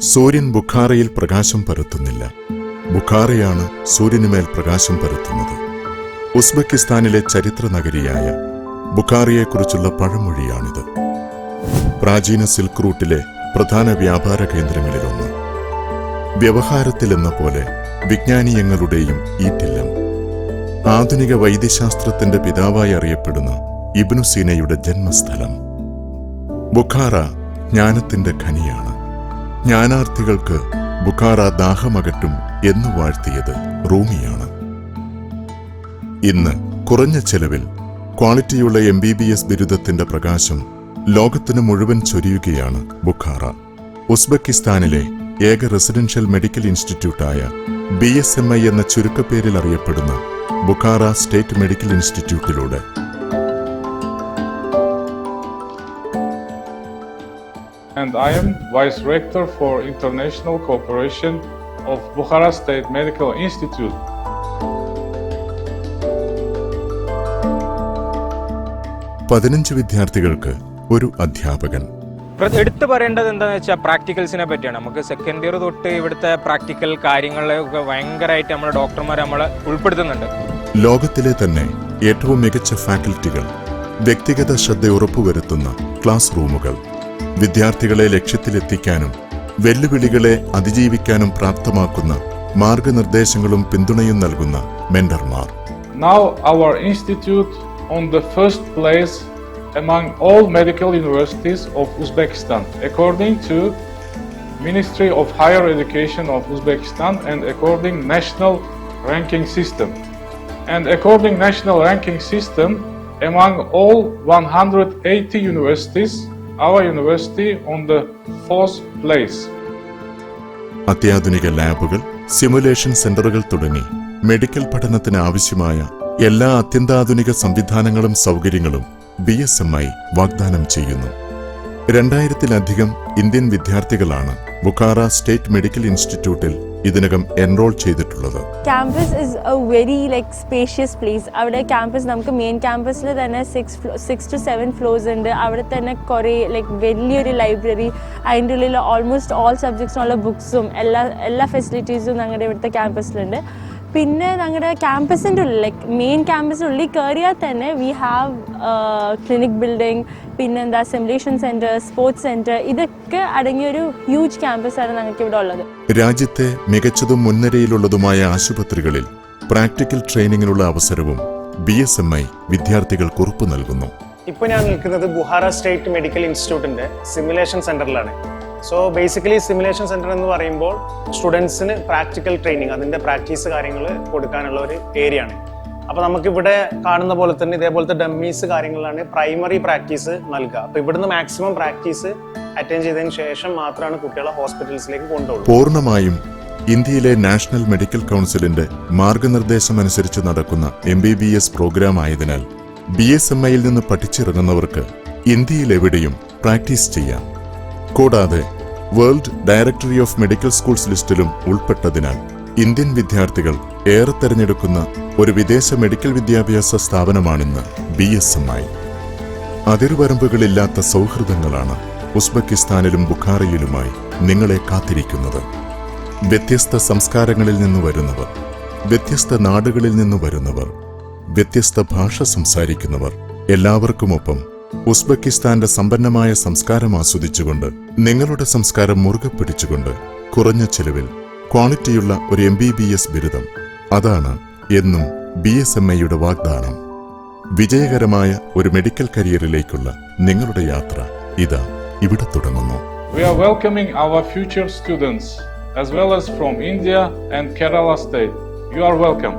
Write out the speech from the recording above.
സൂര്യൻ ബുഖാറയിൽ പ്രകാശം പരത്തുന്നില്ല. ബുഖാറയാണ് സൂര്യനുമേൽ പ്രകാശം പരത്തുന്നത്. ഉസ്ബെക്കിസ്ഥാനിലെ ചരിത്ര നഗരിയായ ബുഖാറയെക്കുറിച്ചുള്ള പഴമൊഴിയാണിത്. പ്രാചീന സിൽക്ക് റൂട്ടിലെ പ്രധാന വ്യാപാര കേന്ദ്രങ്ങളിലൊന്ന്. വ്യവഹാരത്തിലെന്ന പോലെ വിജ്ഞാനീയങ്ങളുടെയും ഈറ്റില്ലം. ആധുനിക വൈദ്യശാസ്ത്രത്തിന്റെ പിതാവായി അറിയപ്പെടുന്ന ഇബ്നു സീനയുടെ ജന്മസ്ഥലം. ബുഖാറ ജ്ഞാനത്തിന്റെ ഖനിയാണ്. ജ്ഞാനാർത്ഥികൾക്ക് ബുഖാറ ദാഹമകറ്റും എന്നു വാഴ്ത്തിയത് റൂമിയാണ്. ഇന്ന് കുറഞ്ഞ ചെലവിൽ ക്വാളിറ്റിയുള്ള MBBS ബിരുദത്തിന്റെ പ്രകാശം ലോകത്തിന് മുഴുവൻ ചൊരിയുകയാണ് ബുഖാറ. ഉസ്ബെക്കിസ്ഥാനിലെ ഏക റെസിഡൻഷ്യൽ മെഡിക്കൽ ഇൻസ്റ്റിറ്റ്യൂട്ടായ BSMI എന്ന ചുരുക്കപ്പേരിൽ അറിയപ്പെടുന്ന ബുഖാറ സ്റ്റേറ്റ് മെഡിക്കൽ ഇൻസ്റ്റിറ്റ്യൂട്ടിലൂടെ And I am Vice Rector for International Cooperation of Bukhara State Medical Institute. പതിനഞ്ച് വിദ്യാർത്ഥികൾക്ക് ഒരു അധ്യാപകൻ. എടുത്തു പറയേണ്ടത് എന്താണെന്ന് വെച്ചാൽ പ്രാക്ടിക്കൽസിനെ പറ്റിയാണ്. നമുക്ക് സെക്കൻഡ് ഇയർ തൊട്ട് ഇവിടുത്തെ പ്രാക്ടിക്കൽ കാര്യങ്ങളിലൊക്കെ ഭയങ്കരമായിട്ട് നമ്മൾ ഡോക്ടർമാർ നമ്മളെ ഉൾപ്പെടുത്തുന്നുണ്ട്. ലോകത്തിലെ തന്നെ ഏറ്റവും മികച്ച ഫാക്കൽറ്റികൾ, വ്യക്തിഗത ശ്രദ്ധ ഉറപ്പുവരുത്തുന്ന ക്ലാസ് റൂമുകൾ, വിദ്യാർത്ഥികളെ ലക്ഷ്യത്തിലെത്തിക്കാനും വെല്ലുവിളികളെ അതിജീവിക്കാനും പ്രാപ്തമാക്കുന്ന മാർഗനിർദ്ദേശങ്ങളും പിന്തുണയും നൽകുന്ന മെന്റർമാർ. Now our institute on the first place among all medical universities of Uzbekistan according to Ministry of Higher Education of Uzbekistan and according national ranking system. And according national ranking system among all 180 universities, our university on the fourth place. അത്യാധുനിക ലാബുകൾ, simulation സെന്ററുകൾ തുടങ്ങി medical പഠനത്തിന് ആവശ്യമായ എല്ലാ അത്യന്താധുനിക സംവിധാനങ്ങളും സൗകര്യങ്ങളും BSMI വാഗ്ദാനം ചെയ്യുന്നു. 2000-ലധികം ഇന്ത്യൻ വിദ്യാർത്ഥികളാണ് ബുഖാറ സ്റ്റേറ്റ് മെഡിക്കൽ ഇൻസ്റ്റിറ്റ്യൂട്ടിൽ ഇതിനകം എൻറോൾ ചെയ്തിട്ടുള്ളത്. Campus is A very spacious place. അവിടെ ക്യാമ്പസ് നമുക്ക് മെയിൻ ക്യാമ്പസിൽ തന്നെ 6 to 7 ഫ്ലോർസ് ഉണ്ട്. അവിടെ തന്നെ കുറേ വലിയൊരു ലൈബ്രറി, അതിൻ്റെ ഉള്ളിൽ ഓൾമോസ്റ്റ് ഓൾ സബ്ജക്ട്സിനുള്ള ബുക്സും എല്ലാ ഫെസിലിറ്റീസും ഞങ്ങളുടെ ഇവിടുത്തെ ക്യാമ്പസിലുണ്ട്. പിന്നെ ഞങ്ങളുടെ ക്യാമ്പസിൻ്റെ ഉള്ളിൽ മെയിൻ ക്യാമ്പസിൻ്റെ ഉള്ളിൽ കയറിയാൽ തന്നെ വി ഹാവ് ക്ലിനിക് ബിൽഡിംഗ്, പിന്നെന്താ സിമുലേഷൻ സെൻറ്റർ, സ്പോർട്സ് സെൻറ്റർ, ഇതൊക്കെ അടങ്ങിയൊരു ഹ്യൂജ് ക്യാമ്പസാണ് ഞങ്ങൾക്ക് ഇവിടെ ഉള്ളത്. രാജ്യത്തെ മികച്ചതും മുൻനിരയിലുള്ളതുമായ ആശുപത്രികളിൽ പ്രാക്ടിക്കൽ ട്രെയിനിങ്ങിനുള്ള അവസരവും BSMI വിദ്യാർത്ഥികൾക്ക് ഉറപ്പു നൽകുന്നു. ഇപ്പോൾ ഞാൻ നിൽക്കുന്നത് ബുഖാറ സ്റ്റേറ്റ് മെഡിക്കൽ ഇൻസ്റ്റിറ്റ്യൂട്ടിൻ്റെ സിമുലേഷൻ സെൻറ്ററിലാണ്. സോ ബേസിക്കലി സിമുലേഷൻ സെൻറ്റർ എന്ന് പറയുമ്പോൾ സ്റ്റുഡൻസിന് പ്രാക്ടിക്കൽ ട്രെയിനിങ്, അതിൻ്റെ പ്രാക്ടീസ് കാര്യങ്ങൾ കൊടുക്കാനുള്ള ഒരു ഏരിയ ആണ്. അപ്പോൾ നമുക്കിവിടെ കാണുന്ന പോലെ തന്നെ ഇതേപോലത്തെ ഡമ്മീസ് കാര്യങ്ങളാണ് പ്രൈമറി പ്രാക്ടീസ് നൽകുക. അപ്പോൾ ഇവിടുന്ന് മാക്സിമം പ്രാക്ടീസ് അറ്റൻഡ് ചെയ്തതിന് ശേഷം മാത്രമാണ് കുട്ടികളെ ഹോസ്പിറ്റൽസിലേക്ക് കൊണ്ടുപോകുന്നത്. പൂർണ്ണമായും ഇന്ത്യയിലെ നാഷണൽ മെഡിക്കൽ കൗൺസിലിന്റെ മാർഗനിർദ്ദേശമനുസരിച്ച് നടക്കുന്ന MBBS പ്രോഗ്രാം ആയതിനാൽ BSMIയിൽ നിന്ന് പഠിച്ചിറങ്ങുന്നവർക്ക് ഇന്ത്യയിൽ എവിടെയും പ്രാക്ടീസ് ചെയ്യാം. കൂടാതെ world directory of medical schools ലിസ്റ്റിലും ഉൾപ്പെട്ടതിനാൽ ഇന്ത്യൻ വിദ്യാർത്ഥികൾ ഏറെ തെരഞ്ഞെടുക്കുന്ന ഒരു വിദേശ മെഡിക്കൽ വിദ്യാഭ്യാസ സ്ഥാപനമാണിന്ന് BSMI. അതിർവരമ്പുകളില്ലാത്ത സൗഹൃദങ്ങളാണ് ഉസ്ബെക്കിസ്ഥാനിലും ബുഖാറയിലുമായി നിങ്ങളെ കാത്തിരിക്കുന്നത്. വ്യത്യസ്ത സംസ്കാരങ്ങളിൽ നിന്ന് വരുന്നവർ, വ്യത്യസ്ത നാടുകളിൽ നിന്ന് വരുന്നവർ, വ്യത്യസ്ത ഭാഷ സംസാരിക്കുന്നവർ, എല്ലാവർക്കുമൊപ്പം ഉസ്ബെക്കിസ്ഥാന്റെ സമ്പന്നമായ സംസ്കാരം ആസ്വദിച്ചുകൊണ്ട്, നിങ്ങളുടെ സംസ്കാരം മുറുകെ പിടിച്ചുകൊണ്ട്, കുറഞ്ഞ ചെലവിൽ ക്വാളിറ്റിയുള്ള ഒരു MBBS ബിരുദം, അതാണ് എന്നും BSMIയുടെ വാഗ്ദാനം. വിജയകരമായ ഒരു മെഡിക്കൽ കരിയറിലേക്കുള്ള നിങ്ങളുടെ യാത്ര ഇതാ ഇവിടെ തുടങ്ങുന്നു. We are welcoming our future students as well as from India and Kerala state. You are welcome.